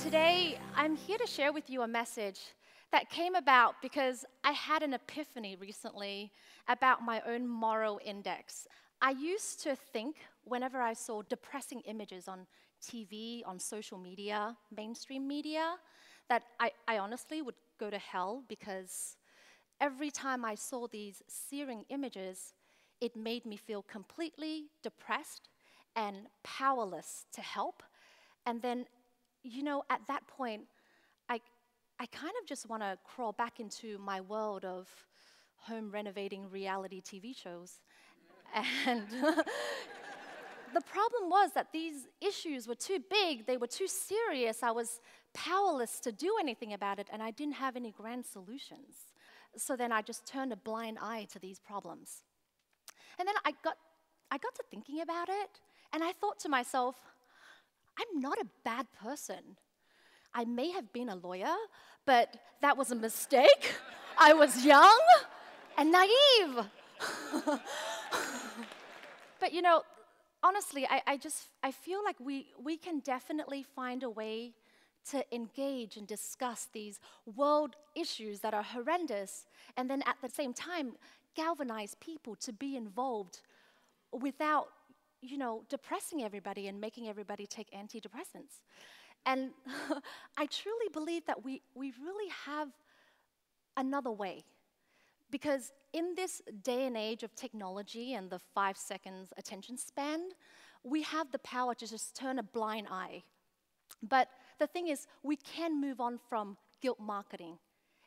Today, I'm here to share with you a message that came about because I had an epiphany recently about my own moral index. I used to think whenever I saw depressing images on TV, on social media, mainstream media, that I honestly would go to hell because every time I saw these searing images, it made me feel completely depressed and powerless to help. And then, you know, at that point, I kind of just want to crawl back into my world of home renovating reality TV shows. And the problem was that these issues were too big, they were too serious, I was powerless to do anything about it, and I didn't have any grand solutions. So then I just turned a blind eye to these problems. And then I got to thinking about it, and I thought to myself, I'm not a bad person. I may have been a lawyer, but that was a mistake. I was young and naive. But you know, honestly, I feel like we can definitely find a way to engage and discuss these world issues that are horrendous, and then at the same time, galvanize people to be involved without, you know, depressing everybody and making everybody take antidepressants. And I truly believe that we really have another way. Because in this day and age of technology and the 5 seconds attention span, we have the power to just turn a blind eye. But the thing is, we can move on from guilt marketing.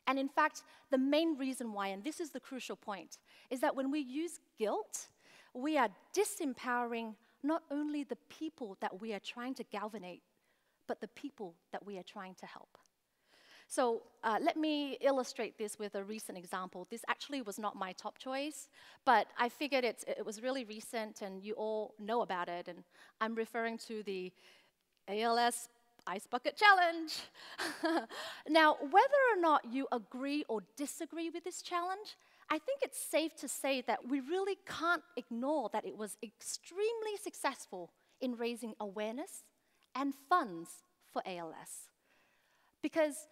And in fact, the main reason why, and this is the crucial point, is that when we use guilt, we are disempowering not only the people that we are trying to galvanize, but the people that we are trying to help. So let me illustrate this with a recent example. This actually was not my top choice, but I figured it was really recent and you all know about it, and I'm referring to the ALS Ice Bucket Challenge. Now, whether or not you agree or disagree with this challenge, I think it's safe to say that we really can't ignore that it was extremely successful in raising awareness and funds for ALS. Because,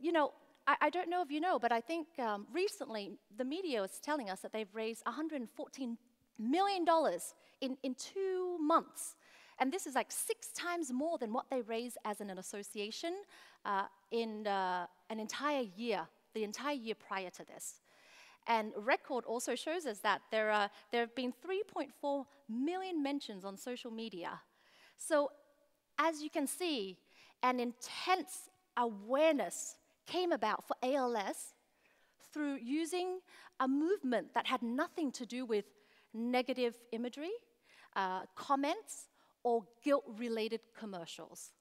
you know, I don't know if you know, but I think recently the media was telling us that they've raised $114 million in 2 months. And this is like 6 times more than what they raised as an association in an entire year, the entire year prior to this. And record also shows us that there have been 3.4 million mentions on social media. So as you can see, an intense awareness came about for ALS through using a movement that had nothing to do with negative imagery, comments, or guilt-related commercials.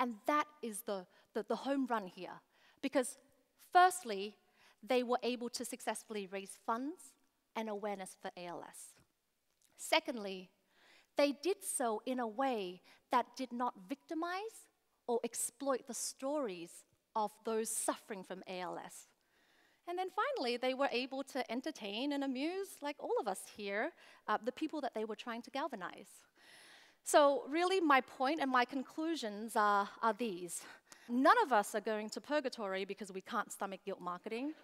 And that is the home run here. Because firstly, they were able to successfully raise funds and awareness for ALS. Secondly, they did so in a way that did not victimize or exploit the stories of those suffering from ALS. And then finally, they were able to entertain and amuse, like all of us here, the people that they were trying to galvanize. So really, my point and my conclusions are these. None of us are going to purgatory because we can't stomach guilt marketing.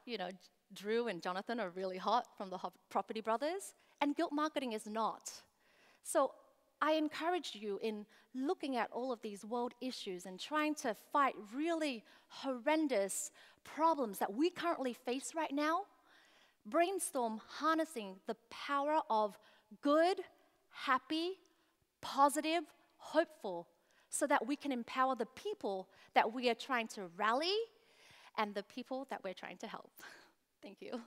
You know, Drew and Jonathan are really hot from the Property Brothers, and guilt marketing is not. So I encourage you in looking at all of these world issues and trying to fight really horrendous problems that we currently face right now, brainstorm harnessing the power of good, happy, positive, hopeful, so that we can empower the people that we are trying to rally and the people that we're trying to help. Thank you.